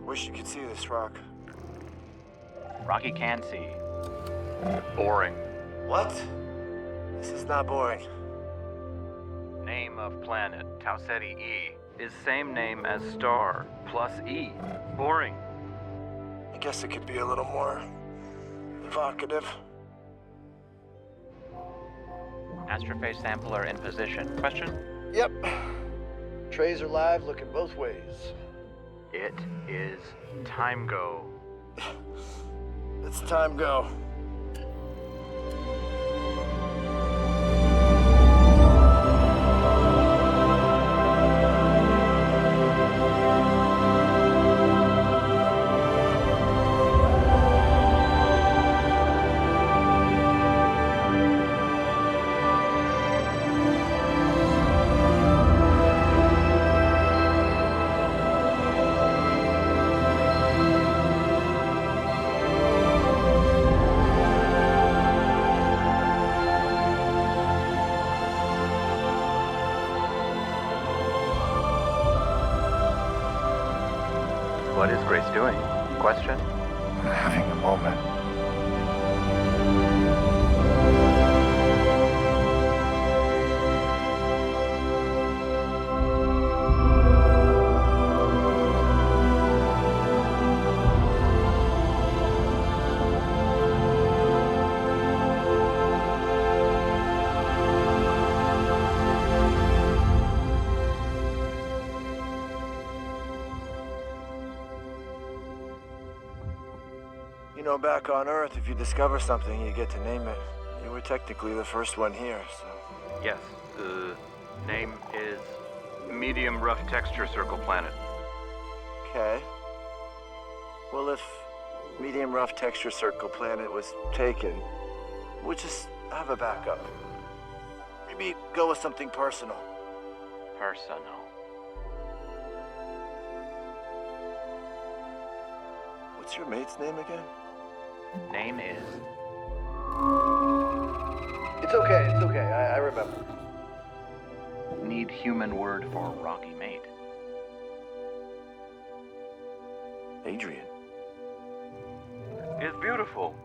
Wish you could see this rock. Rocky can see. Boring. What? This is not boring. Name of planet, Tau Ceti E, is same name as star, plus E. Boring. I guess it could be a little more evocative. Astrophage sampler in position. Question? Yep. Trays are live, looking both ways. It is time go. It's time go. What is Grace doing? Question? Having a moment. You know, back on Earth, if you discover something, you get to name it. You were technically the first one here, so... Yes, the name is medium rough texture circle planet. Okay. Well, if medium rough texture circle planet was taken, we'll just have a backup. Maybe go with something personal. Personal. What's your mate's name again? Name is... It's okay, I remember. Need human word for rocky mate. Adrian. Is beautiful.